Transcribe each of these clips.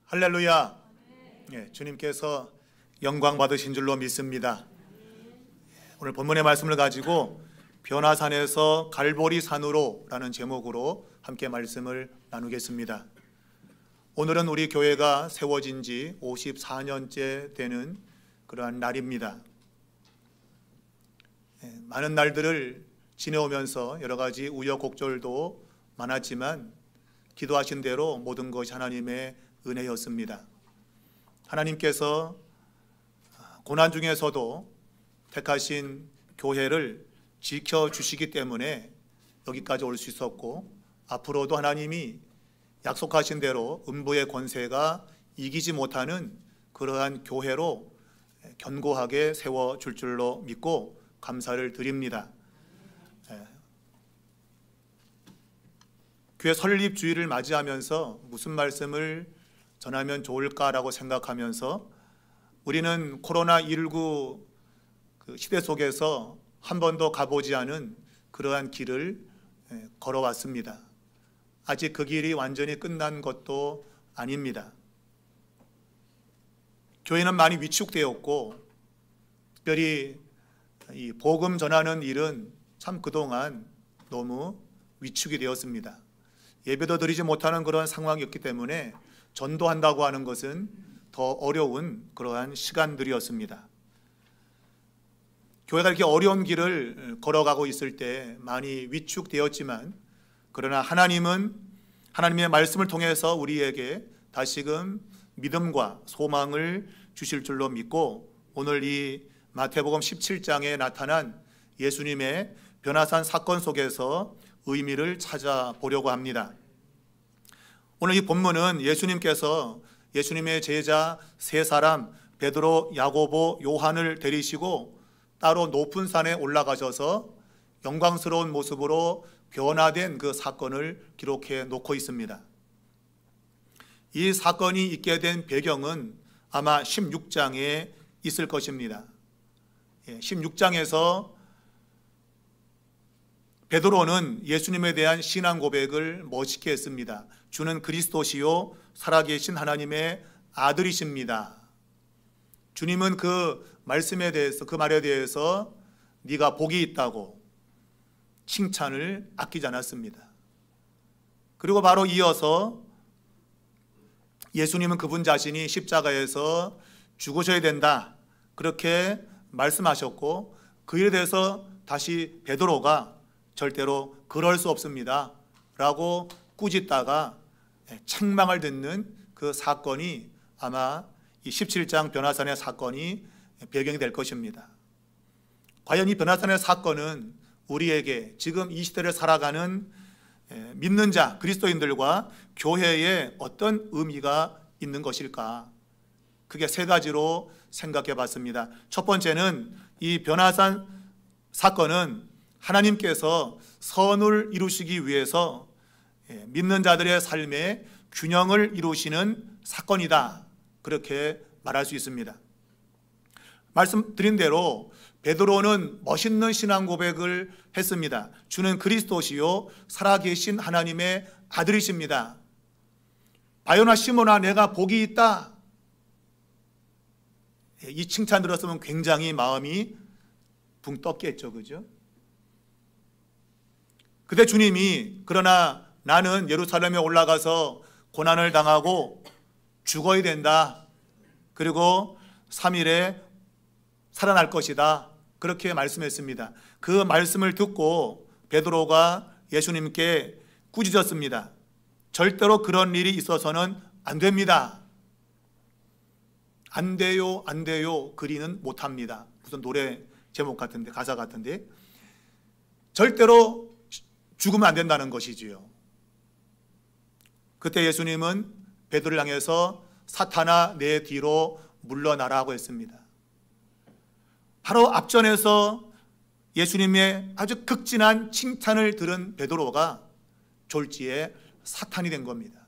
할렐루야. 주님께서 영광 받으신 줄로 믿습니다. 오늘 본문의 말씀을 가지고 변화산에서 갈보리 산으로 라는 제목으로 함께 말씀을 나누겠습니다. 오늘은 우리 교회가 세워진 지 54년째 되는 그러한 날입니다. 많은 날들을 지내오면서 여러 가지 우여곡절도 많았지만 기도하신 대로 모든 것이 하나님의 은혜였습니다. 하나님께서 고난 중에서도 택하신 교회를 지켜주시기 때문에 여기까지 올 수 있었고, 앞으로도 하나님이 약속하신 대로 음부의 권세가 이기지 못하는 그러한 교회로 견고하게 세워줄 줄로 믿고 감사를 드립니다. 교회 설립 주일을 맞이하면서 무슨 말씀을 전하면 좋을까라고 생각하면서 우리는 코로나19 시대 속에서 한 번도 가보지 않은 그러한 길을 걸어왔습니다. 아직 그 길이 완전히 끝난 것도 아닙니다. 교회는 많이 위축되었고, 특별히 이 복음 전하는 일은 참 그동안 너무 위축이 되었습니다. 예배도 드리지 못하는 그런 상황이었기 때문에 전도한다고 하는 것은 더 어려운 그러한 시간들이었습니다. 교회가 이렇게 어려운 길을 걸어가고 있을 때 많이 위축되었지만, 그러나 하나님은 하나님의 말씀을 통해서 우리에게 다시금 믿음과 소망을 주실 줄로 믿고, 오늘 이 마태복음 17장에 나타난 예수님의 변화산 사건 속에서 의미를 찾아보려고 합니다. 오늘 이 본문은 예수님께서 예수님의 제자 세 사람 베드로, 야고보, 요한을 데리시고 따로 높은 산에 올라가셔서 영광스러운 모습으로 변화된 그 사건을 기록해 놓고 있습니다. 이 사건이 있게 된 배경은 아마 16장에 있을 것입니다. 16장에서 베드로는 예수님에 대한 신앙 고백을 멋있게 했습니다. 주는 그리스도시요 살아계신 하나님의 아들이십니다. 주님은 그 말씀에 대해서, 그 말에 대해서 네가 복이 있다고 칭찬을 아끼지 않았습니다. 그리고 바로 이어서 예수님은 그분 자신이 십자가에서 죽으셔야 된다, 그렇게 말씀하셨고, 그 일에 대해서 다시 베드로가 절대로 그럴 수 없습니다 라고 꾸짖다가 책망을 듣는 그 사건이 아마 이 17장 변화산의 사건이 배경이 될 것입니다. 과연 이 변화산의 사건은 우리에게 지금 이 시대를 살아가는 믿는 자, 그리스도인들과 교회에 어떤 의미가 있는 것일까? 크게 세 가지로 생각해 봤습니다. 첫 번째는 이 변화산 사건은 하나님께서 선을 이루시기 위해서 믿는 자들의 삶에 균형을 이루시는 사건이다, 그렇게 말할 수 있습니다. 말씀드린 대로 베드로는 멋있는 신앙 고백을 했습니다. 주는 그리스도시요 살아계신 하나님의 아들이십니다. 바요나 시몬아, 내가 복이 있다. 이 칭찬 들었으면 굉장히 마음이 붕 떴겠죠, 그죠? 그때 주님이 그러나 나는 예루살렘에 올라가서 고난을 당하고 죽어야 된다, 그리고 3일에 살아날 것이다, 그렇게 말씀했습니다. 그 말씀을 듣고 베드로가 예수님께 꾸짖었습니다. 절대로 그런 일이 있어서는 안 됩니다. 안 돼요, 안 돼요, 그리는 못합니다. 무슨 노래 제목 같은데, 가사 같은데, 절대로 죽으면 안 된다는 것이지요. 그때 예수님은 베드로를 향해서 사탄아 내 뒤로 물러나라고 했습니다. 바로 앞전에서 예수님의 아주 극진한 칭찬을 들은 베드로가 졸지에 사탄이 된 겁니다.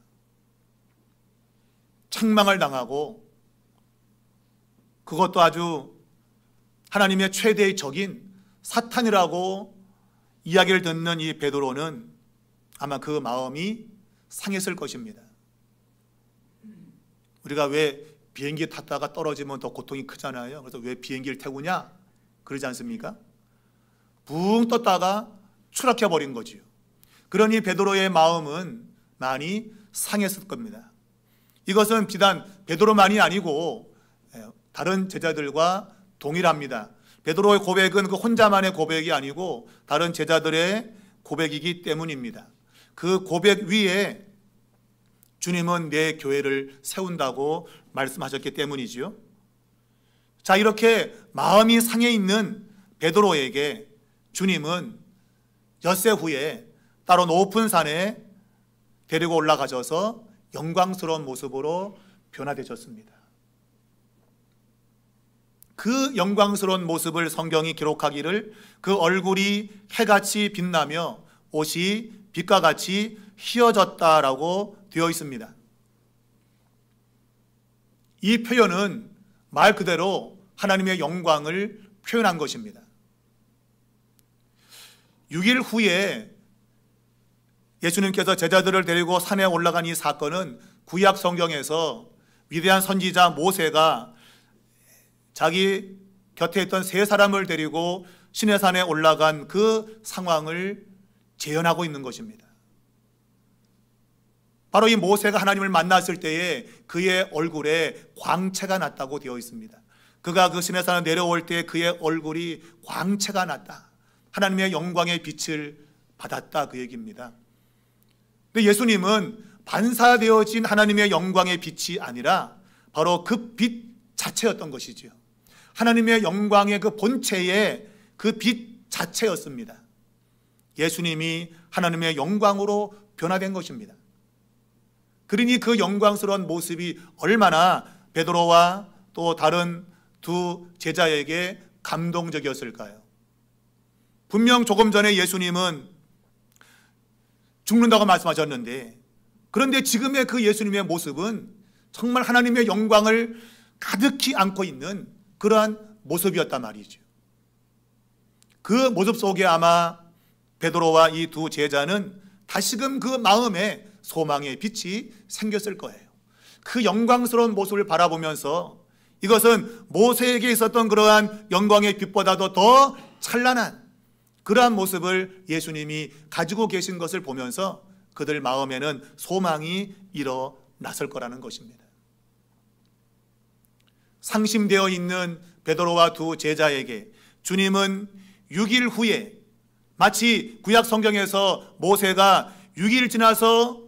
책망을 당하고, 그것도 아주 하나님의 최대의 적인 사탄이라고 이야기를 듣는 이 베드로는 아마 그 마음이 상했을 것입니다. 우리가 왜 비행기 탔다가 떨어지면 더 고통이 크잖아요. 그래서 왜 비행기를 태우냐? 그러지 않습니까? 붕 떴다가 추락해 버린 거지요. 그러니 베드로의 마음은 많이 상했을 겁니다. 이것은 비단 베드로만이 아니고 다른 제자들과 동일합니다. 베드로의 고백은 그 혼자만의 고백이 아니고 다른 제자들의 고백이기 때문입니다. 그 고백 위에 주님은 내 교회를 세운다고 말씀하셨기 때문이지요. 자, 이렇게 마음이 상해 있는 베드로에게 주님은 엿새 후에 따로 높은 산에 데리고 올라가셔서 영광스러운 모습으로 변화되셨습니다. 그 영광스러운 모습을 성경이 기록하기를 그 얼굴이 해같이 빛나며 옷이 빛과 같이 휘어졌다라고 되어 있습니다. 이 표현은 말 그대로 하나님의 영광을 표현한 것입니다. 6일 후에 예수님께서 제자들을 데리고 산에 올라간 이 사건은 구약 성경에서 위대한 선지자 모세가 자기 곁에 있던 세 사람을 데리고 시내산에 올라간 그 상황을 재현하고 있는 것입니다. 바로 이 모세가 하나님을 만났을 때에 그의 얼굴에 광채가 났다고 되어 있습니다. 그가 그 시내산에 내려올 때 그의 얼굴이 광채가 났다. 하나님의 영광의 빛을 받았다, 그 얘기입니다. 근데 예수님은 반사되어진 하나님의 영광의 빛이 아니라 바로 그 빛 자체였던 것이지요. 하나님의 영광의 그 본체의 그 빛 자체였습니다. 예수님이 하나님의 영광으로 변화된 것입니다. 그러니 그 영광스러운 모습이 얼마나 베드로와 또 다른 두 제자에게 감동적이었을까요? 분명 조금 전에 예수님은 죽는다고 말씀하셨는데, 그런데 지금의 그 예수님의 모습은 정말 하나님의 영광을 가득히 안고 있는 그러한 모습이었단 말이죠. 그 모습 속에 아마 베드로와 이 두 제자는 다시금 그 마음에 소망의 빛이 생겼을 거예요. 그 영광스러운 모습을 바라보면서 이것은 모세에게 있었던 그러한 영광의 빛보다도 더 찬란한 그러한 모습을 예수님이 가지고 계신 것을 보면서 그들 마음에는 소망이 일어났을 거라는 것입니다. 상심되어 있는 베드로와 두 제자에게 주님은 6일 후에 마치 구약 성경에서 모세가 6일 지나서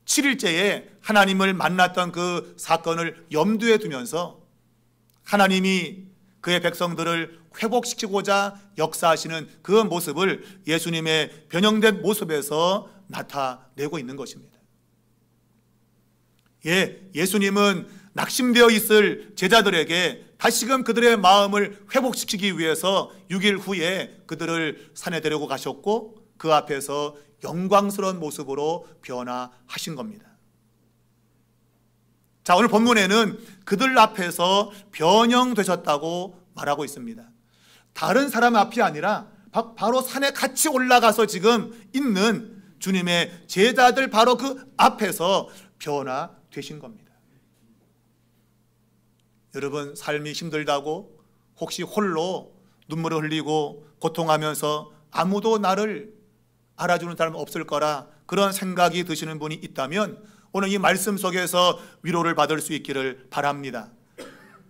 7일째에 하나님을 만났던 그 사건을 염두에 두면서 하나님이 그의 백성들을 회복시키고자 역사하시는 그 모습을 예수님의 변형된 모습에서 나타내고 있는 것입니다. 예수님은 낙심되어 있을 제자들에게 다시금 그들의 마음을 회복시키기 위해서 6일 후에 그들을 산에 데리고 가셨고 그 앞에서 영광스러운 모습으로 변화하신 겁니다. 자, 오늘 본문에는 그들 앞에서 변형되셨다고 말하고 있습니다. 다른 사람 앞이 아니라 바로 산에 같이 올라가서 지금 있는 주님의 제자들 바로 그 앞에서 변화되신 겁니다. 여러분, 삶이 힘들다고 혹시 홀로 눈물을 흘리고 고통하면서 아무도 나를 알아주는 사람 없을 거라 그런 생각이 드시는 분이 있다면 오늘 이 말씀 속에서 위로를 받을 수 있기를 바랍니다.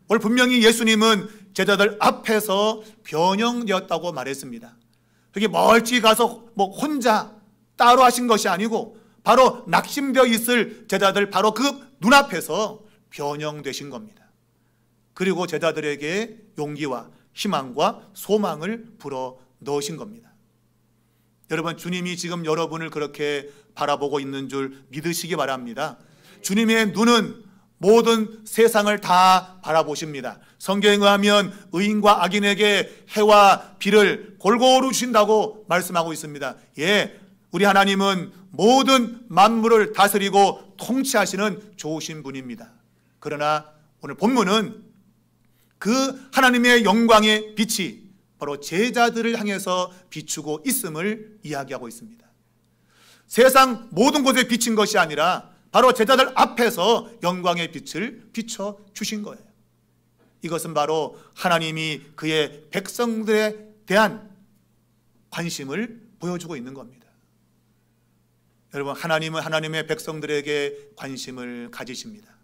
오늘 분명히 예수님은 제자들 앞에서 변형되었다고 말했습니다. 여기 멀찍이 가서 혼자 따로 하신 것이 아니고 바로 낙심되어 있을 제자들 바로 그 눈앞에서 변형되신 겁니다. 그리고 제자들에게 용기와 희망과 소망을 불어 넣으신 겁니다. 여러분, 주님이 지금 여러분을 그렇게 바라보고 있는 줄 믿으시기 바랍니다. 주님의 눈은 모든 세상을 다 바라보십니다. 성경에 의하면 의인과 악인에게 해와 비를 골고루 주신다고 말씀하고 있습니다. 우리 하나님은 모든 만물을 다스리고 통치하시는 좋으신 분입니다. 그러나 오늘 본문은 그 하나님의 영광의 빛이 바로 제자들을 향해서 비추고 있음을 이야기하고 있습니다. 세상 모든 곳에 비친 것이 아니라 바로 제자들 앞에서 영광의 빛을 비춰 주신 거예요. 이것은 바로 하나님이 그의 백성들에 대한 관심을 보여주고 있는 겁니다. 여러분, 하나님은 하나님의 백성들에게 관심을 가지십니다.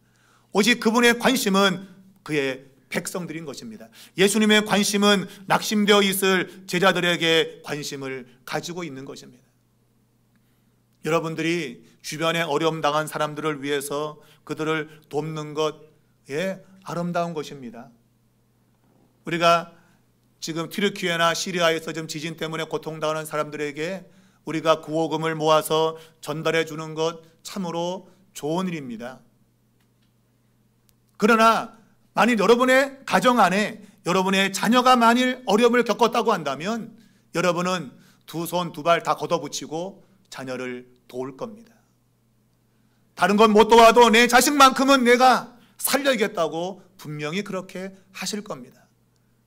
오직 그분의 관심은 그의 백성들인 것입니다. 예수님의 관심은 낙심되어 있을 제자들에게 관심을 가지고 있는 것입니다. 여러분들이 주변에 어려움 당한 사람들을 위해서 그들을 돕는 것, 아름다운 것입니다. 우리가 지금 튀르키예나 시리아에서 좀 지진 때문에 고통당하는 사람들에게 우리가 구호금을 모아서 전달해 주는 것 참으로 좋은 일입니다. 그러나 만일 여러분의 가정 안에 여러분의 자녀가 만일 어려움을 겪었다고 한다면 여러분은 두 손 두 발 다 걷어붙이고 자녀를 도울 겁니다. 다른 건 못 도와도 내 자식만큼은 내가 살려야겠다고 분명히 그렇게 하실 겁니다.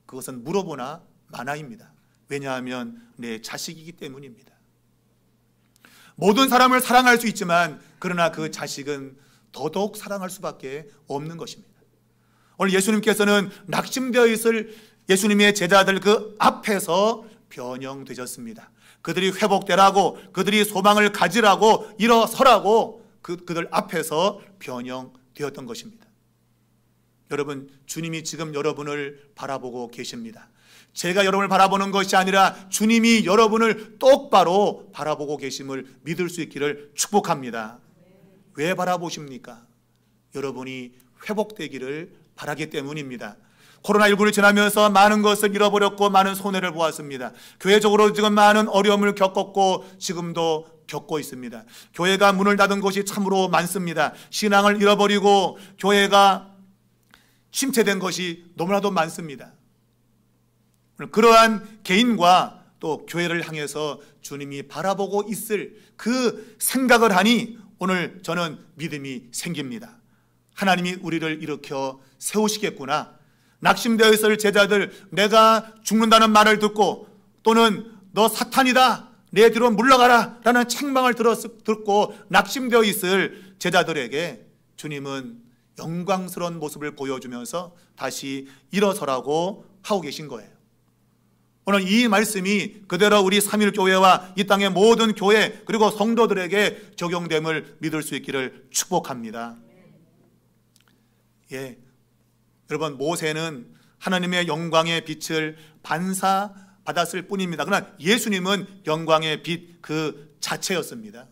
그것은 물어보나 마나입니다. 왜냐하면 내 자식이기 때문입니다. 모든 사람을 사랑할 수 있지만 그러나 그 자식은 더더욱 사랑할 수밖에 없는 것입니다. 오늘 예수님께서는 낙심되어 있을 예수님의 제자들 그 앞에서 변형되셨습니다. 그들이 회복되라고, 그들이 소망을 가지라고, 일어서라고 그들 앞에서 변형되었던 것입니다. 여러분, 주님이 지금 여러분을 바라보고 계십니다. 제가 여러분을 바라보는 것이 아니라 주님이 여러분을 똑바로 바라보고 계심을 믿을 수 있기를 축복합니다. 왜 바라보십니까? 여러분이 회복되기를 바라기 때문입니다. 코로나19를 지나면서 많은 것을 잃어버렸고 많은 손해를 보았습니다. 교회적으로 지금 많은 어려움을 겪었고 지금도 겪고 있습니다. 교회가 문을 닫은 곳이 참으로 많습니다. 신앙을 잃어버리고 교회가 침체된 것이 너무나도 많습니다. 그러한 개인과 또 교회를 향해서 주님이 바라보고 있을 그 생각을 하니 오늘 저는 믿음이 생깁니다. 하나님이 우리를 일으켜 세우시겠구나. 낙심되어 있을 제자들, 내가 죽는다는 말을 듣고 또는 너 사탄이다, 내 뒤로 물러가라 라는 책망을 듣고 낙심되어 있을 제자들에게 주님은 영광스러운 모습을 보여주면서 다시 일어서라고 하고 계신 거예요. 오늘 이 말씀이 그대로 우리 삼일교회와 이 땅의 모든 교회 그리고 성도들에게 적용됨을 믿을 수 있기를 축복합니다. 여러분, 모세는 하나님의 영광의 빛을 반사받았을 뿐입니다. 그러나 예수님은 영광의 빛 그 자체였습니다.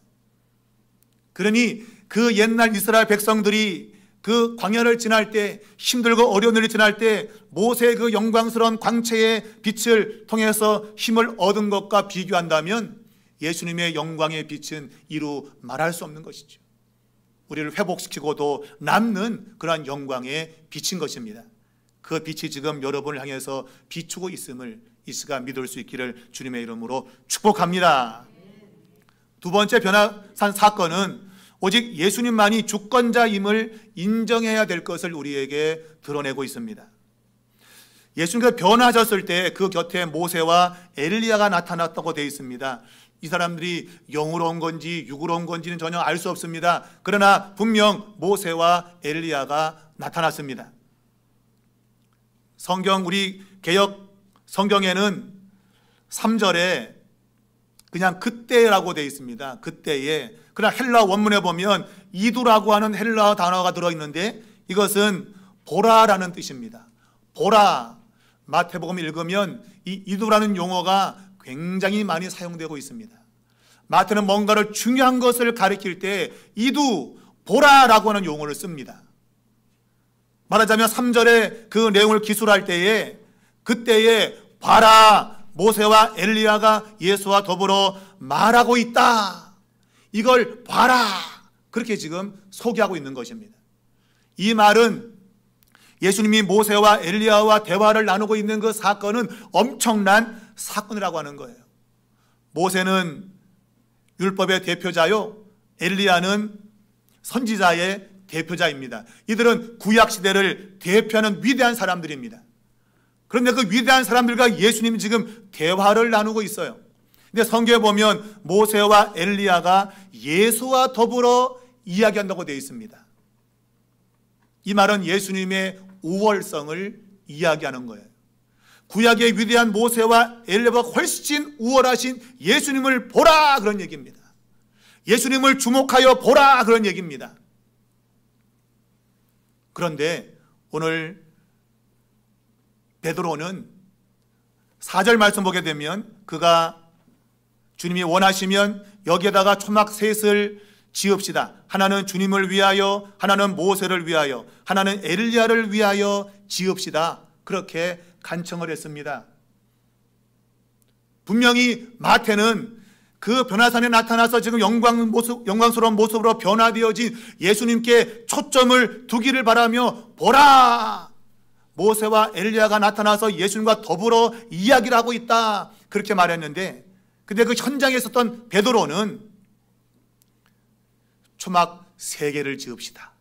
그러니 그 옛날 이스라엘 백성들이 그 광야를 지날 때, 힘들고 어려운 일을 지날 때 모세의 그 영광스러운 광채의 빛을 통해서 힘을 얻은 것과 비교한다면 예수님의 영광의 빛은 이루 말할 수 없는 것이죠. 우리를 회복시키고도 남는 그러한 영광의 빛인 것입니다. 그 빛이 지금 여러분을 향해서 비추고 있음을 이 시간 믿을 수 있기를 주님의 이름으로 축복합니다. 두 번째 변화산 사건은 오직 예수님만이 주권자임을 인정해야 될 것을 우리에게 드러내고 있습니다. 예수님께서 변화하셨을 때 그 곁에 모세와 엘리야가 나타났다고 되어 있습니다. 이 사람들이 영으로 온 건지 육으로 온 건지는 전혀 알 수 없습니다. 그러나 분명 모세와 엘리야가 나타났습니다. 성경, 우리 개역 성경에는 3절에 그냥 그때라고 되어 있습니다. 그때에. 그러나 헬라 원문에 보면 이두라고 하는 헬라 단어가 들어있는데 이것은 보라라는 뜻입니다. 보라. 마태복음 읽으면 이 이두라는 용어가 굉장히 많이 사용되고 있습니다. 마태는 뭔가를 중요한 것을 가리킬 때 이두, 보라라고 하는 용어를 씁니다. 말하자면 3절에 그 내용을 기술할 때에 그때에 봐라, 모세와 엘리야가 예수와 더불어 말하고 있다. 이걸 봐라. 그렇게 지금 소개하고 있는 것입니다. 이 말은 예수님이 모세와 엘리야와 대화를 나누고 있는 그 사건은 엄청난 사건이라고 하는 거예요. 모세는 율법의 대표자요, 엘리야는 선지자의 대표자입니다. 이들은 구약시대를 대표하는 위대한 사람들입니다. 그런데 그 위대한 사람들과 예수님이 지금 대화를 나누고 있어요. 근데 성경에 보면 모세와 엘리야가 예수와 더불어 이야기한다고 되어 있습니다. 이 말은 예수님의 우월성을 이야기하는 거예요. 구약의 위대한 모세와 엘리야보다 훨씬 우월하신 예수님을 보라, 그런 얘기입니다. 예수님을 주목하여 보라, 그런 얘기입니다. 그런데 오늘 베드로는 4절 말씀 보게 되면 그가 주님이 원하시면 여기에다가 초막 셋을 지읍시다. 하나는 주님을 위하여, 하나는 모세를 위하여, 하나는 엘리야를 위하여 지읍시다. 그렇게 간청을 했습니다. 분명히 마태는 그 변화산에 나타나서 지금 영광스러운 모습으로 변화되어진 예수님께 초점을 두기를 바라며 보라! 모세와 엘리야가 나타나서 예수님과 더불어 이야기를 하고 있다. 그렇게 말했는데, 근데 그 현장에 있었던 베드로는 초막 3개를 지읍시다.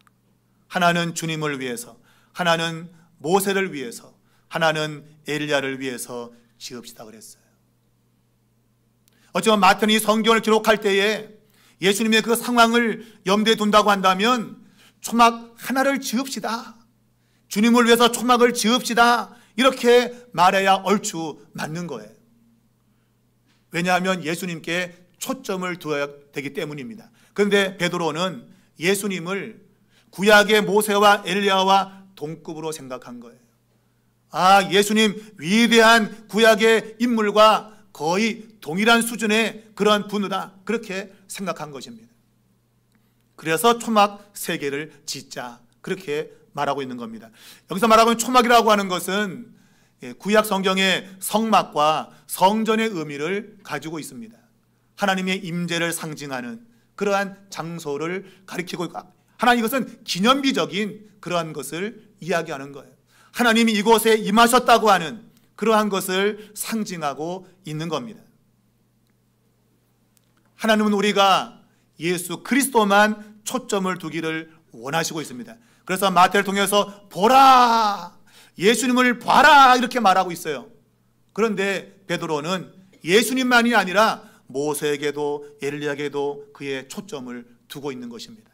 하나는 주님을 위해서, 하나는 모세를 위해서, 하나는 엘리야를 위해서 지읍시다 그랬어요. 어쩌면 마태는 이 성경을 기록할 때에 예수님의 그 상황을 염두에 둔다고 한다면 초막 하나를 지읍시다, 주님을 위해서 초막을 지읍시다, 이렇게 말해야 얼추 맞는 거예요. 왜냐하면 예수님께 초점을 두어야 되기 때문입니다. 그런데 베드로는 예수님을 구약의 모세와 엘리야와 동급으로 생각한 거예요. 아, 예수님 위대한 구약의 인물과 거의 동일한 수준의 그러한 분이다, 그렇게 생각한 것입니다. 그래서 초막 3개를 짓자, 그렇게 말하고 있는 겁니다. 여기서 말하고 있는 초막이라고 하는 것은 구약 성경의 성막과 성전의 의미를 가지고 있습니다. 하나님의 임재를 상징하는 그러한 장소를 가리키고 있고, 하나님 이것은 기념비적인 그러한 것을 이야기하는 거예요. 하나님이 이곳에 임하셨다고 하는 그러한 것을 상징하고 있는 겁니다. 하나님은 우리가 예수 그리스도만 초점을 두기를 원하시고 있습니다. 그래서 마태를 통해서 보라, 예수님을 봐라, 이렇게 말하고 있어요. 그런데 베드로는 예수님만이 아니라 모세에게도 엘리야에게도 그의 초점을 두고 있는 것입니다.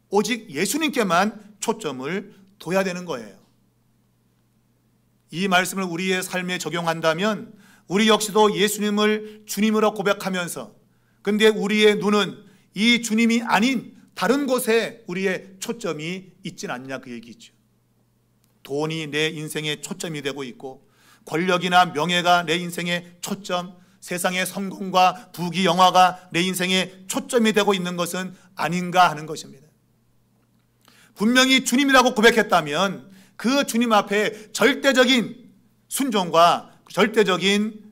오직 예수님께만 초점을 둬야 되는 거예요. 이 말씀을 우리의 삶에 적용한다면 우리 역시도 예수님을 주님으로 고백하면서, 근데 우리의 눈은 이 주님이 아닌 다른 곳에 우리의 초점이 있진 않냐, 그 얘기죠. 돈이 내 인생의 초점이 되고 있고, 권력이나 명예가 내 인생의 초점, 세상의 성공과 부귀 영화가 내 인생의 초점이 되고 있는 것은 아닌가 하는 것입니다. 분명히 주님이라고 고백했다면 그 주님 앞에 절대적인 순종과 절대적인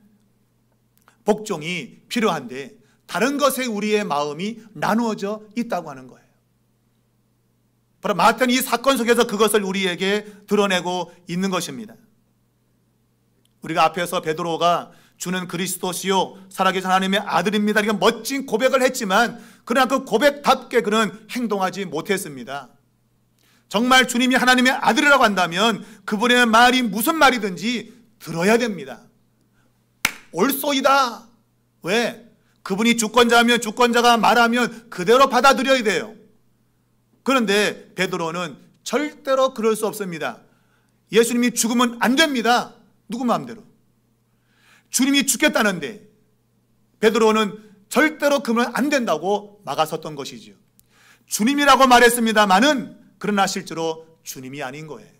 복종이 필요한데, 다른 것에 우리의 마음이 나누어져 있다고 하는 거예요. 바로 마태는 이 사건 속에서 그것을 우리에게 드러내고 있는 것입니다. 우리가 앞에서 베드로가 주는 그리스도시요 살아계신 하나님의 아들입니다, 이렇게 멋진 고백을 했지만 그러나 그 고백답게 그는 행동하지 못했습니다. 정말 주님이 하나님의 아들이라고 한다면 그분의 말이 무슨 말이든지 들어야 됩니다. 옳소이다. 왜? 그분이 주권자면 주권자가 말하면 그대로 받아들여야 돼요. 그런데 베드로는 절대로 그럴 수 없습니다. 예수님이 죽으면 안 됩니다. 누구 마음대로. 주님이 죽겠다는데 베드로는 절대로 그러면 안 된다고 막아섰던 것이죠. 주님이라고 말했습니다마는 그러나 실제로 주님이 아닌 거예요.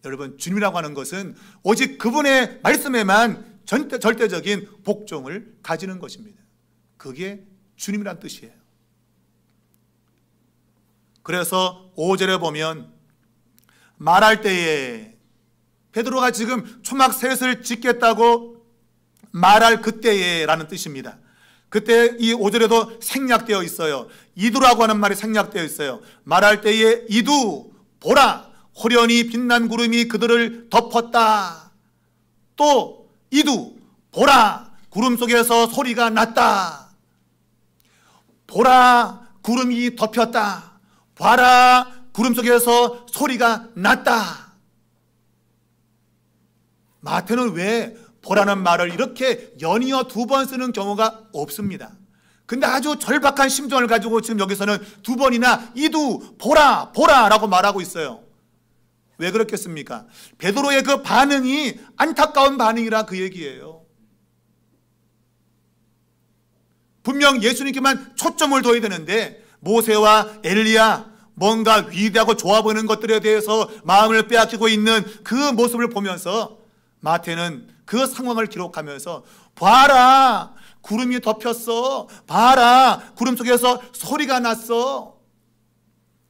여러분, 주님이라고 하는 것은 오직 그분의 말씀에만 절대적인 복종을 가지는 것입니다. 그게 주님이란 뜻이에요. 그래서 5절에 보면 말할 때에, 베드로가 지금 초막 셋을 짓겠다고 말할 그때에 라는 뜻입니다. 그때 이 5절에도 생략되어 있어요. 이두라고 하는 말이 생략되어 있어요. 말할 때에 이두 보라, 호련히 빛난 구름이 그들을 덮었다. 또 이두 보라, 구름 속에서 소리가 났다. 보라, 구름이 덮였다. 봐라, 구름 속에서 소리가 났다. 마태는 왜 보라는 말을 이렇게 연이어 2번 쓰는 경우가 없습니다. 근데 아주 절박한 심정을 가지고 지금 여기서는 두 번이나 이두 보라 보라 라고 말하고 있어요. 왜 그렇겠습니까? 베드로의 그 반응이 안타까운 반응이라 그 얘기예요. 분명 예수님께만 초점을 둬야 되는데 모세와 엘리야, 뭔가 위대하고 좋아 보이는 것들에 대해서 마음을 빼앗기고 있는 그 모습을 보면서 마태는 그 상황을 기록하면서 봐라, 구름이 덮였어, 봐라, 구름 속에서 소리가 났어.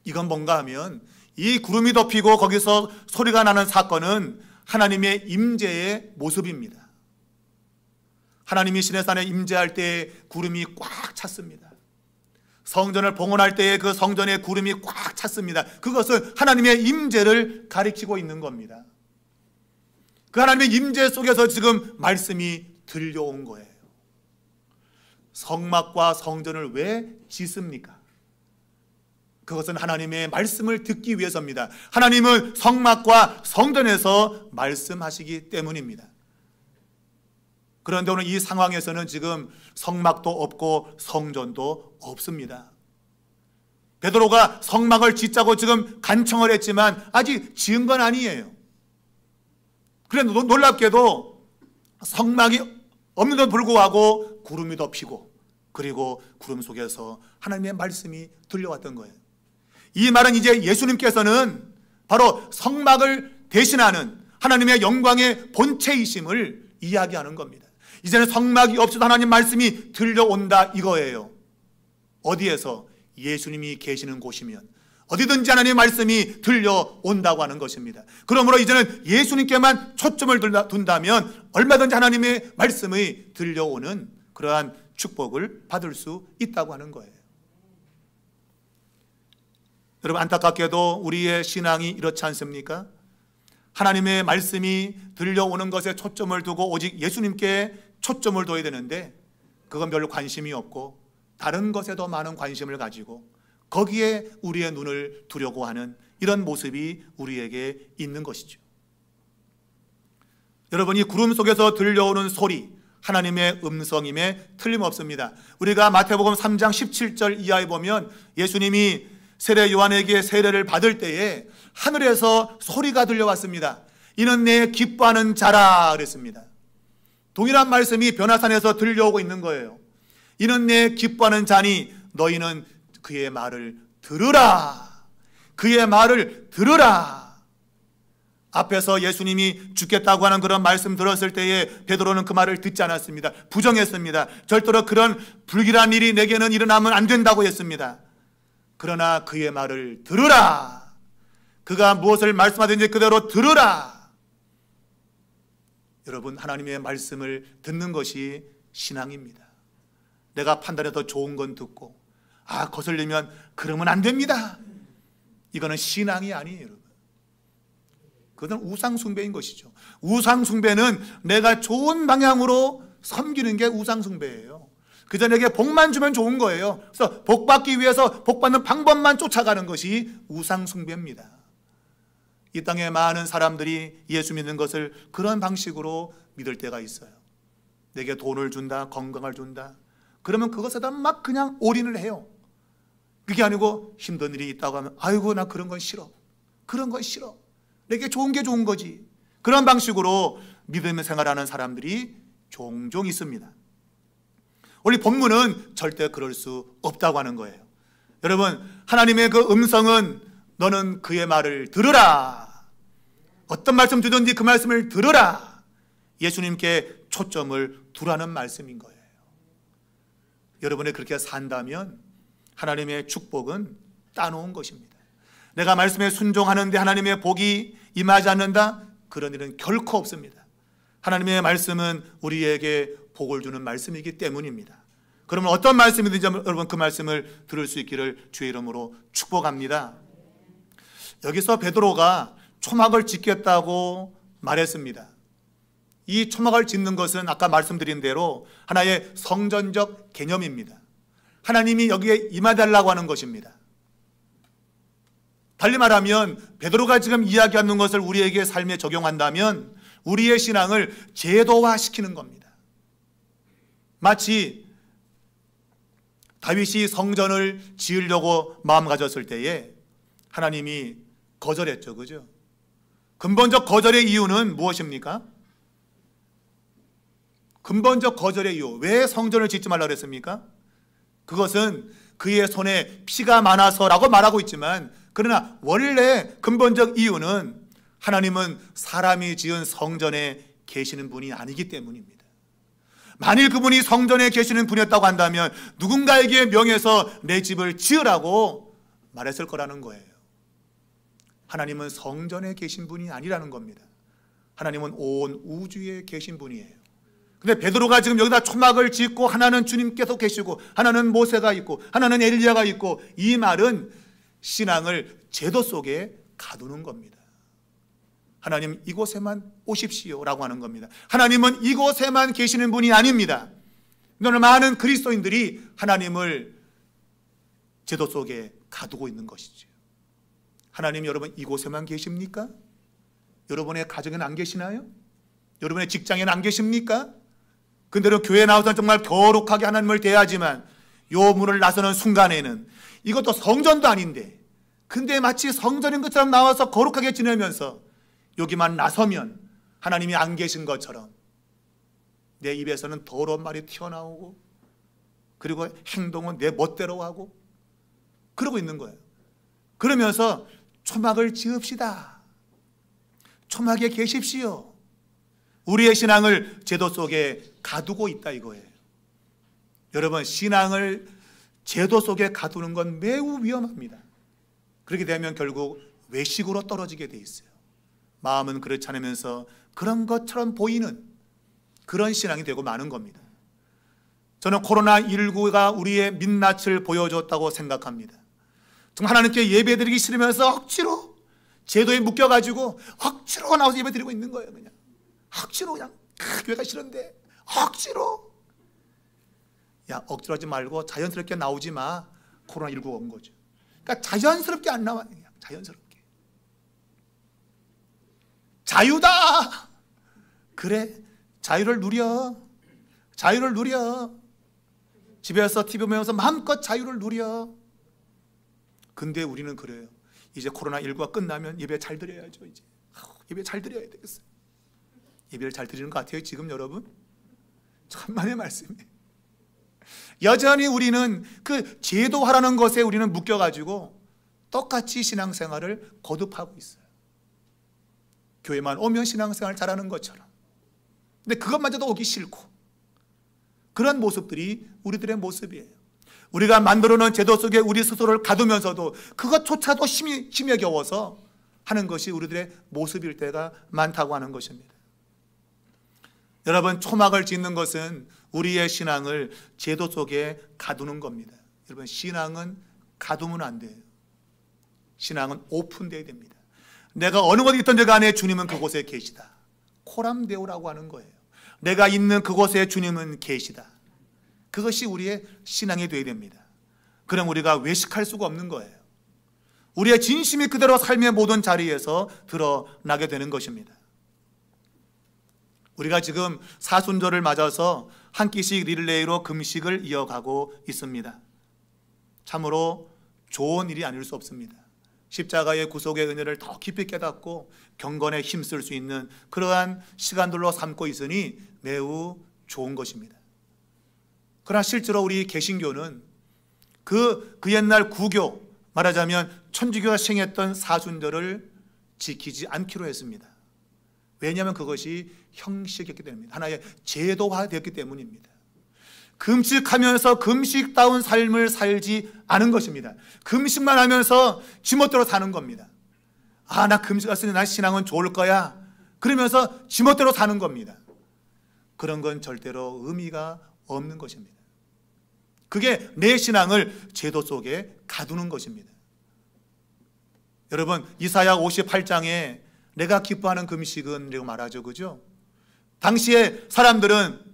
이건 뭔가 하면 이 구름이 덮이고 거기서 소리가 나는 사건은 하나님의 임재의 모습입니다. 하나님이 시내산에 임재할 때에 구름이 꽉 찼습니다. 성전을 봉헌할 때에 그 성전에 구름이 꽉 찼습니다. 그것은 하나님의 임재를 가리키고 있는 겁니다. 그 하나님의 임재 속에서 지금 말씀이 들려온 거예요. 성막과 성전을 왜 짓습니까? 그것은 하나님의 말씀을 듣기 위해서입니다. 하나님은 성막과 성전에서 말씀하시기 때문입니다. 그런데 오늘 이 상황에서는 지금 성막도 없고 성전도 없습니다. 베드로가 성막을 짓자고 지금 간청을 했지만 아직 지은 건 아니에요. 그런데 놀랍게도 성막이 없는데도 불구하고 구름이 덮이고 그리고 구름 속에서 하나님의 말씀이 들려왔던 거예요. 이 말은 이제 예수님께서는 바로 성막을 대신하는 하나님의 영광의 본체이심을 이야기하는 겁니다. 이제는 성막이 없어도 하나님 말씀이 들려온다 이거예요. 어디에서? 예수님이 계시는 곳이면 어디든지 하나님의 말씀이 들려온다고 하는 것입니다. 그러므로 이제는 예수님께만 초점을 둔다면 얼마든지 하나님의 말씀이 들려오는 그러한 축복을 받을 수 있다고 하는 거예요. 여러분, 안타깝게도 우리의 신앙이 이렇지 않습니까? 하나님의 말씀이 들려오는 것에 초점을 두고 오직 예수님께 초점을 둬야 되는데 그건 별로 관심이 없고 다른 것에 더 많은 관심을 가지고 거기에 우리의 눈을 두려고 하는 이런 모습이 우리에게 있는 것이죠. 여러분, 이 구름 속에서 들려오는 소리, 하나님의 음성임에 틀림없습니다. 우리가 마태복음 3장 17절 이하에 보면 예수님이 세례 요한에게 세례를 받을 때에 하늘에서 소리가 들려왔습니다. 이는 내 기뻐하는 자라 그랬습니다. 동일한 말씀이 변화산에서 들려오고 있는 거예요. 이는 내 기뻐하는 자니 너희는 그의 말을 들으라. 그의 말을 들으라. 앞에서 예수님이 죽겠다고 하는 그런 말씀 들었을 때에 베드로는 그 말을 듣지 않았습니다. 부정했습니다. 절대로 그런 불길한 일이 내게는 일어나면 안 된다고 했습니다. 그러나 그의 말을 들으라. 그가 무엇을 말씀하든지 그대로 들으라. 여러분, 하나님의 말씀을 듣는 것이 신앙입니다. 내가 판단해서 좋은 건 듣고 거슬리면 그러면 안 됩니다. 이거는 신앙이 아니에요, 여러분. 그것은 우상숭배인 것이죠. 우상숭배는 내가 좋은 방향으로 섬기는 게 우상숭배예요. 그저 내게 복만 주면 좋은 거예요. 그래서 복 받기 위해서 복 받는 방법만 쫓아가는 것이 우상숭배입니다. 이 땅에 많은 사람들이 예수 믿는 것을 그런 방식으로 믿을 때가 있어요. 내게 돈을 준다, 건강을 준다. 그러면 그것에다 막 그냥 올인을 해요. 그게 아니고 힘든 일이 있다고 하면 아이고 나 그런 건 싫어. 그런 건 싫어. 내게 좋은 게 좋은 거지. 그런 방식으로 믿음의 생활하는 사람들이 종종 있습니다. 우리 본문은 절대 그럴 수 없다고 하는 거예요. 여러분, 하나님의 그 음성은 너는 그의 말을 들으라. 어떤 말씀 듣든지 그 말씀을 들으라. 예수님께 초점을 두라는 말씀인 거예요. 여러분이 그렇게 산다면 하나님의 축복은 따놓은 것입니다. 내가 말씀에 순종하는데 하나님의 복이 임하지 않는다? 그런 일은 결코 없습니다. 하나님의 말씀은 우리에게 복을 주는 말씀이기 때문입니다. 그러면 어떤 말씀이든지 여러분 그 말씀을 들을 수 있기를 주의 이름으로 축복합니다. 여기서 베드로가 초막을 짓겠다고 말했습니다. 이 초막을 짓는 것은 아까 말씀드린 대로 하나의 성전적 개념입니다. 하나님이 여기에 임하달라고 하는 것입니다. 달리 말하면 베드로가 지금 이야기하는 것을 우리에게 삶에 적용한다면 우리의 신앙을 제도화시키는 겁니다. 마치 다윗이 성전을 지으려고 마음 가졌을 때에 하나님이 거절했죠. 그죠? 근본적 거절의 이유는 무엇입니까? 근본적 거절의 이유, 왜 성전을 짓지 말라 그랬습니까? 그것은 그의 손에 피가 많아서라고 말하고 있지만, 그러나 원래 근본적 이유는 하나님은 사람이 지은 성전에 계시는 분이 아니기 때문입니다. 만일 그분이 성전에 계시는 분이었다고 한다면 누군가에게 명해서 내 집을 지으라고 말했을 거라는 거예요. 하나님은 성전에 계신 분이 아니라는 겁니다. 하나님은 온 우주에 계신 분이에요. 근데 베드로가 지금 여기다 초막을 짓고 하나는 주님께서 계시고 하나는 모세가 있고 하나는 엘리야가 있고, 이 말은 신앙을 제도 속에 가두는 겁니다. 하나님 이곳에만 오십시오 라고 하는 겁니다. 하나님은 이곳에만 계시는 분이 아닙니다. 오늘 많은 그리스도인들이 하나님을 제도 속에 가두고 있는 것이죠. 하나님 여러분 이곳에만 계십니까? 여러분의 가정에는 안 계시나요? 여러분의 직장에는 안 계십니까? 근데로 교회 나와서 정말 거룩하게 하나님을 대하지만 요 문을 나서는 순간에는 이것도 성전도 아닌데, 근데 마치 성전인 것처럼 나와서 거룩하게 지내면서 여기만 나서면 하나님이 안 계신 것처럼 내 입에서는 더러운 말이 튀어나오고, 그리고 행동은 내 멋대로 하고 그러고 있는 거예요. 그러면서 초막을 지읍시다, 초막에 계십시오, 우리의 신앙을 제도 속에 가두고 있다 이거예요. 여러분, 신앙을 제도 속에 가두는 건 매우 위험합니다. 그렇게 되면 결국 외식으로 떨어지게 돼 있어요. 마음은 그렇지 않으면서 그런 것처럼 보이는 그런 신앙이 되고 마는 겁니다. 저는 코로나19가 우리의 민낯을 보여줬다고 생각합니다. 정말 하나님께 예배드리기 싫으면서 억지로 제도에 묶여가지고 억지로 나와서 예배드리고 있는 거예요. 그냥 억지로, 그냥 교회가 싫은데 억지로. 야, 억지로 하지 말고 자연스럽게 나오지 마. 코로나19가 온 거죠. 그러니까 자연스럽게 안 나와요. 그냥 자연스럽게. 자유다. 그래, 자유를 누려. 자유를 누려. 집에서 TV 보면서 마음껏 자유를 누려. 근데 우리는 그래요. 이제 코로나19가 끝나면 예배 잘 드려야죠. 이제 예배 잘 드려야 되겠어요. 예배를 잘 드리는 것 같아요 지금 여러분? 천만의 말씀이에요. 여전히 우리는 그 제도화라는 것에 우리는 묶여가지고 똑같이 신앙생활을 거듭하고 있어요. 교회만 오면 신앙생활 잘하는 것처럼. 근데 그것마저도 오기 싫고, 그런 모습들이 우리들의 모습이에요. 우리가 만들어놓은 제도 속에 우리 스스로를 가두면서도 그것조차도 힘에 겨워서 하는 것이 우리들의 모습일 때가 많다고 하는 것입니다. 여러분, 초막을 짓는 것은 우리의 신앙을 제도 속에 가두는 겁니다. 여러분, 신앙은 가두면 안 돼요. 신앙은 오픈되어야 됩니다. 내가 어느 곳에 있던지 간에 주님은 그곳에 계시다. 코람데오라고 하는 거예요. 내가 있는 그곳에 주님은 계시다. 그것이 우리의 신앙이 되어야 됩니다. 그럼 우리가 외식할 수가 없는 거예요. 우리의 진심이 그대로 삶의 모든 자리에서 드러나게 되는 것입니다. 우리가 지금 사순절을 맞아서 한 끼씩 릴레이로 금식을 이어가고 있습니다. 참으로 좋은 일이 아닐 수 없습니다. 십자가의 구속의 은혜를 더 깊이 깨닫고 경건에 힘쓸 수 있는 그러한 시간들로 삼고 있으니 매우 좋은 것입니다. 그러나 실제로 우리 개신교는 그 옛날 구교, 말하자면 천주교가 시행했던 사순절을 지키지 않기로 했습니다. 왜냐하면 그것이 형식이었기 때문입니다. 하나의 제도화되었기 때문입니다. 금식하면서 금식다운 삶을 살지 않은 것입니다. 금식만 하면서 지멋대로 사는 겁니다. 아, 나 금식했으니 나 신앙은 좋을 거야, 그러면서 지멋대로 사는 겁니다. 그런 건 절대로 의미가 없는 것입니다. 그게 내 신앙을 제도 속에 가두는 것입니다. 여러분, 이사야 58장에 내가 기뻐하는 금식은 이라고 말하죠. 그죠? 당시에 사람들은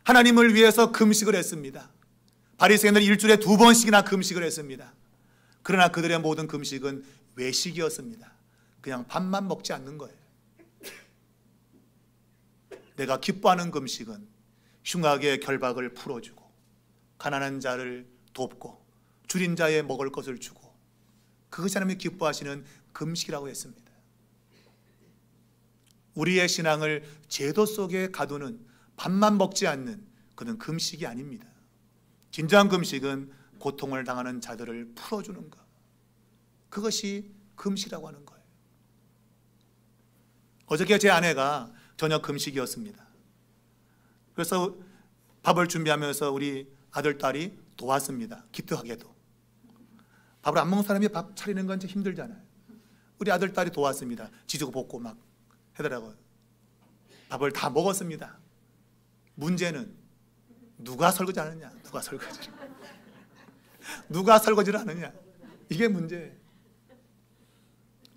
하나님을 위해서 금식을 했습니다. 바리새인들은 일주일에 2번씩이나 금식을 했습니다. 그러나 그들의 모든 금식은 외식이었습니다. 그냥 밥만 먹지 않는 거예요. 내가 기뻐하는 금식은 흉악의 결박을 풀어주고 가난한 자를 돕고 줄인 자에 먹을 것을 주고, 그것이 하나님이 기뻐하시는 금식이라고 했습니다. 우리의 신앙을 제도 속에 가두는, 밥만 먹지 않는 그런 금식이 아닙니다. 진정한 금식은 고통을 당하는 자들을 풀어주는 것, 그것이 금식이라고 하는 거예요. 어저께 제 아내가 저녁 금식이었습니다. 그래서 밥을 준비하면서 우리 아들, 딸이 도왔습니다. 기특하게도. 밥을 안 먹는 사람이 밥 차리는 건 좀 힘들잖아요. 우리 아들, 딸이 도왔습니다. 지지고 볶고 막 하더라고요. 밥을 다 먹었습니다. 문제는 누가 설거지 하느냐, 누가 설거지를 하느냐, 이게 문제예요.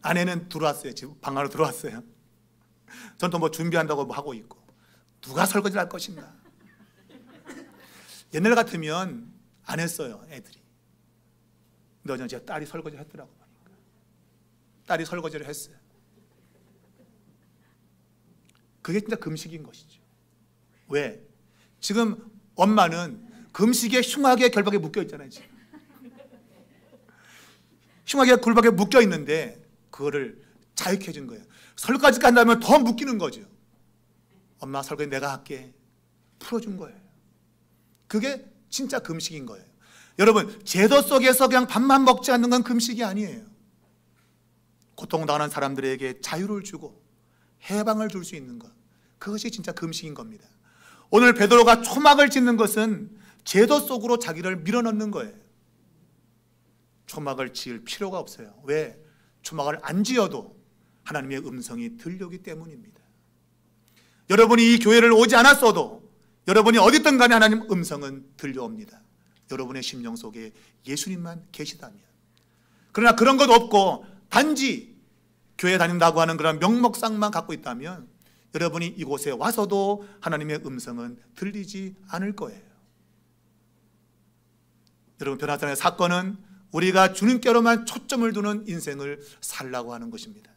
아내는 들어왔어요. 지금 방 안으로 들어왔어요. 전 또 뭐 준비한다고 뭐 하고 있고, 누가 설거지를 할 것인가. 옛날 같으면 안 했어요, 애들이. 근데 어제 제 딸이 설거지를 했더라고. 딸이 설거지를 했어요. 그게 진짜 금식인 것이죠. 왜? 지금 엄마는 금식에 흉하게 결박에 묶여 있잖아요. 지금. 흉하게 결박에 묶여 있는데 그거를 자유케 해준 거예요. 설거지까지 한다면 더 묶이는 거죠. 엄마 설거지 내가 할게. 풀어준 거예요. 그게 진짜 금식인 거예요. 여러분, 제도 속에서 그냥 밥만 먹지 않는 건 금식이 아니에요. 고통당하는 사람들에게 자유를 주고 해방을 줄 수 있는 것, 그것이 진짜 금식인 겁니다. 오늘 베드로가 초막을 짓는 것은 제도 속으로 자기를 밀어넣는 거예요. 초막을 지을 필요가 없어요. 왜? 초막을 안 지어도 하나님의 음성이 들려오기 때문입니다. 여러분이 이 교회를 오지 않았어도 여러분이 어디든 간에 하나님 음성은 들려옵니다. 여러분의 심령 속에 예수님만 계시다면. 그러나 그런 것 없고 단지 교회 다닌다고 하는 그런 명목상만 갖고 있다면 여러분이 이곳에 와서도 하나님의 음성은 들리지 않을 거예요. 여러분, 변화산의 사건은 우리가 주님께로만 초점을 두는 인생을 살라고 하는 것입니다.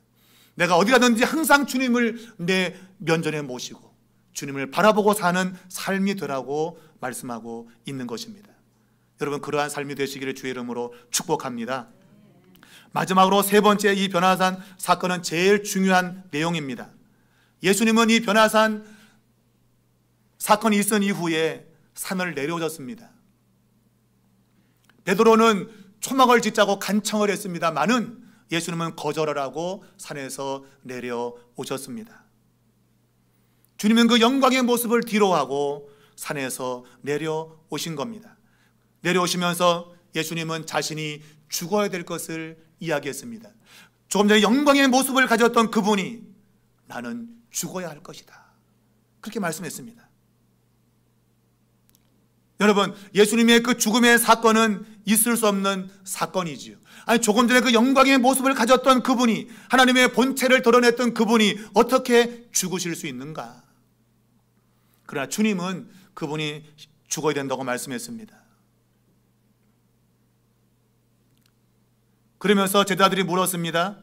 내가 어디 가든지 항상 주님을 내 면전에 모시고 주님을 바라보고 사는 삶이 되라고 말씀하고 있는 것입니다. 여러분, 그러한 삶이 되시기를 주의 이름으로 축복합니다. 마지막으로 세 번째, 이 변화산 사건은 제일 중요한 내용입니다. 예수님은 이 변화산 사건이 있은 이후에 산을 내려오셨습니다. 베드로는 초막을 짓자고 간청을 했습니다마는 예수님은 거절을 하고 산에서 내려오셨습니다. 주님은 그 영광의 모습을 뒤로하고 산에서 내려오신 겁니다. 내려오시면서 예수님은 자신이 죽어야 될 것을 이야기했습니다. 조금 전에 영광의 모습을 가졌던 그분이 나는 죽어야 할 것이다, 그렇게 말씀했습니다. 여러분, 예수님의 그 죽음의 사건은 있을 수 없는 사건이지요. 아니, 조금 전에 그 영광의 모습을 가졌던 그분이, 하나님의 본체를 드러냈던 그분이 어떻게 죽으실 수 있는가? 그러나 주님은 그분이 죽어야 된다고 말씀했습니다. 그러면서 제자들이 물었습니다.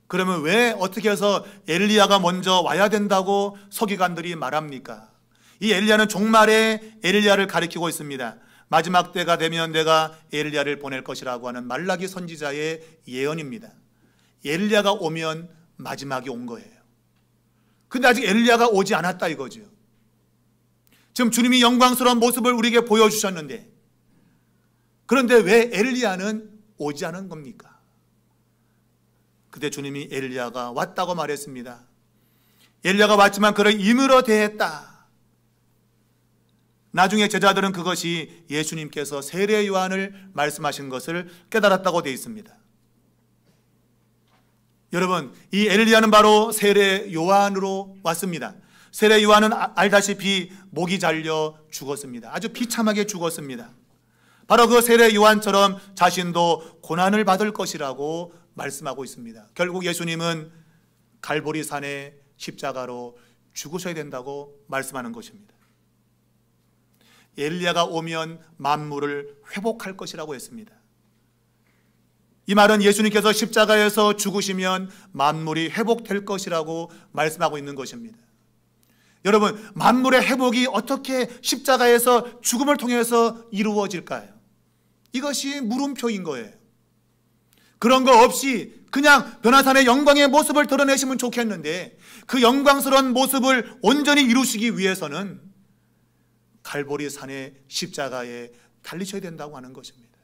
그러면 왜 어떻게 해서 엘리야가 먼저 와야 된다고 서기관들이 말합니까? 이 엘리야는 종말에 엘리야를 가리키고 있습니다. 마지막 때가 되면 내가 엘리야를 보낼 것이라고 하는 말라기 선지자의 예언입니다. 엘리야가 오면 마지막이 온 거예요. 근데 아직 엘리야가 오지 않았다 이거죠. 지금 주님이 영광스러운 모습을 우리에게 보여주셨는데, 그런데 왜 엘리야는 오지 않은 겁니까? 그때 주님이 엘리야가 왔다고 말했습니다. 엘리야가 왔지만 그를 임의로 대했다. 나중에 제자들은 그것이 예수님께서 세례 요한을 말씀하신 것을 깨달았다고 되어 있습니다. 여러분, 이 엘리야는 바로 세례 요한으로 왔습니다. 세례 요한은 알다시피 목이 잘려 죽었습니다. 아주 비참하게 죽었습니다. 바로 그 세례 요한처럼 자신도 고난을 받을 것이라고 말씀하고 있습니다. 결국 예수님은 갈보리 산에 십자가로 죽으셔야 된다고 말씀하는 것입니다. 엘리야가 오면 만물을 회복할 것이라고 했습니다. 이 말은 예수님께서 십자가에서 죽으시면 만물이 회복될 것이라고 말씀하고 있는 것입니다. 여러분, 만물의 회복이 어떻게 십자가에서 죽음을 통해서 이루어질까요? 이것이 물음표인 거예요. 그런 거 없이 그냥 변화산의 영광의 모습을 드러내시면 좋겠는데, 그 영광스러운 모습을 온전히 이루시기 위해서는 갈보리 산의 십자가에 달리셔야 된다고 하는 것입니다.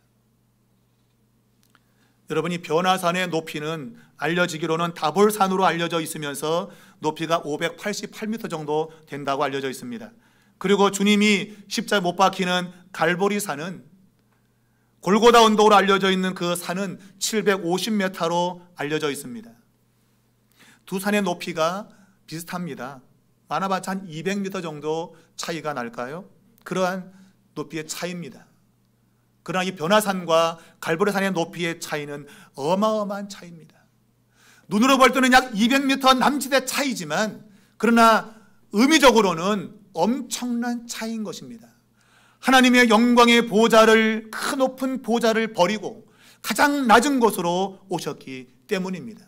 여러분이 변화산의 높이는 알려지기로는 다볼산으로 알려져 있으면서 높이가 588m 정도 된다고 알려져 있습니다. 그리고 주님이 십자가에 못 박히는 갈보리 산은, 골고다 언덕으로 알려져 있는 그 산은 750m로 알려져 있습니다. 두 산의 높이가 비슷합니다. 많아봤자 한 200m 정도 차이가 날까요? 그러한 높이의 차이입니다. 그러나 이 변화산과 갈보리산의 높이의 차이는 어마어마한 차이입니다. 눈으로 볼 때는 약 200m 남짓의 차이지만, 그러나 의미적으로는 엄청난 차이인 것입니다. 하나님의 영광의 보좌를, 큰 높은 보좌를 버리고 가장 낮은 곳으로 오셨기 때문입니다.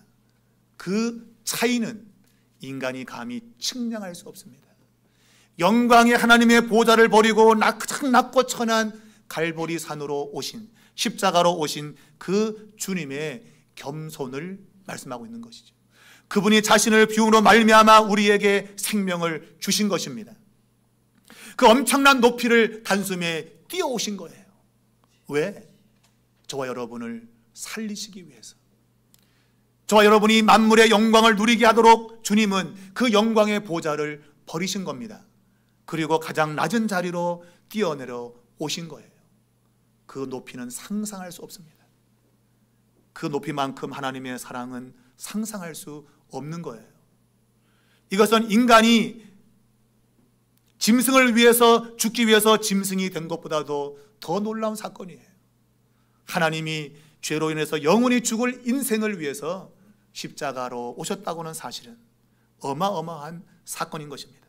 그 차이는 인간이 감히 측량할 수 없습니다. 영광의 하나님의 보좌를 버리고 가장 낮고 천한 갈보리 산으로 오신, 십자가로 오신 그 주님의 겸손을 말씀하고 있는 것이죠. 그분이 자신을 비움으로 말미암아 우리에게 생명을 주신 것입니다. 그 엄청난 높이를 단숨에 뛰어오신 거예요. 왜? 저와 여러분을 살리시기 위해서. 저와 여러분이 만물의 영광을 누리게 하도록 주님은 그 영광의 보좌를 버리신 겁니다. 그리고 가장 낮은 자리로 뛰어내려 오신 거예요. 그 높이는 상상할 수 없습니다. 그 높이만큼 하나님의 사랑은 상상할 수 없는 거예요. 이것은 인간이 짐승을 위해서, 죽기 위해서 짐승이 된 것보다도 더 놀라운 사건이에요. 하나님이 죄로 인해서 영원히 죽을 인생을 위해서 십자가로 오셨다고는 사실은 어마어마한 사건인 것입니다.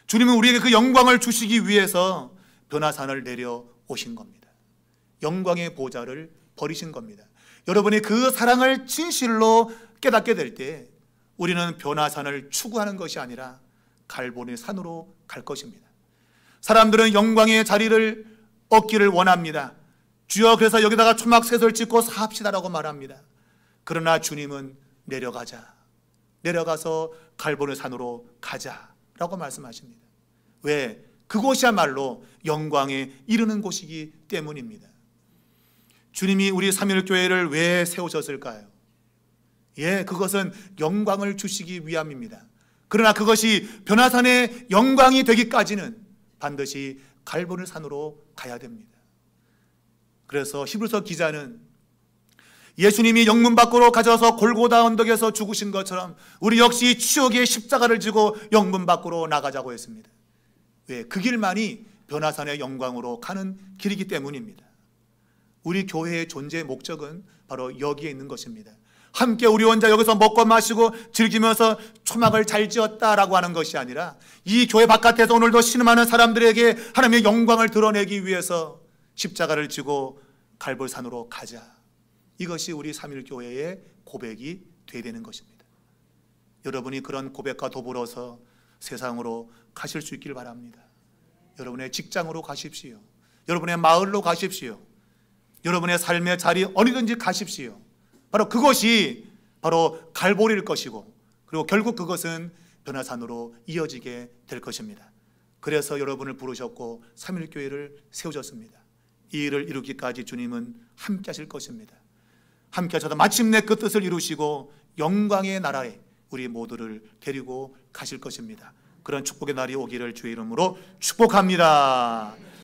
주님은 우리에게 그 영광을 주시기 위해서 변화산을 내려오신 겁니다. 영광의 보좌를 버리신 겁니다. 여러분이 그 사랑을 진실로 깨닫게 될 때 우리는 변화산을 추구하는 것이 아니라 갈보리 산으로 갈 것입니다. 사람들은 영광의 자리를 얻기를 원합니다. 주여, 그래서 여기다가 초막셋을 짓고 사합시다라고 말합니다. 그러나 주님은 내려가서 갈보리 산으로 가자라고 말씀하십니다. 왜? 그곳이야말로 영광에 이르는 곳이기 때문입니다. 주님이 우리 삼일교회를 왜 세우셨을까요? 그것은 영광을 주시기 위함입니다. 그러나 그것이 변화산의 영광이 되기까지는 반드시 갈보리 산으로 가야 됩니다. 그래서 히브리서 기자는 예수님이 영문 밖으로 가져서 골고다 언덕에서 죽으신 것처럼 우리 역시 추억의 십자가를 지고 영문 밖으로 나가자고 했습니다. 왜? 그 길만이 변화산의 영광으로 가는 길이기 때문입니다. 우리 교회의 존재의 목적은 바로 여기에 있는 것입니다. 함께 우리 혼자 여기서 먹고 마시고 즐기면서 초막을 잘 지었다라고 하는 것이 아니라 이 교회 바깥에서 오늘도 신음하는 사람들에게 하나님의 영광을 드러내기 위해서 십자가를 지고 갈보리산으로 가자. 이것이 우리 삼일교회의 고백이 되어야 되는 것입니다. 여러분이 그런 고백과 더불어서 세상으로 가실 수 있길 바랍니다. 여러분의 직장으로 가십시오. 여러분의 마을로 가십시오. 여러분의 삶의 자리 어디든지 가십시오. 바로 그것이 바로 갈보리일 것이고, 그리고 결국 그것은 변화산으로 이어지게 될 것입니다. 그래서 여러분을 부르셨고 삼일교회를 세우셨습니다. 이 일을 이루기까지 주님은 함께 하실 것입니다. 함께 하셔서 마침내 그 뜻을 이루시고 영광의 나라에 우리 모두를 데리고 가실 것입니다. 그런 축복의 날이 오기를 주의 이름으로 축복합니다.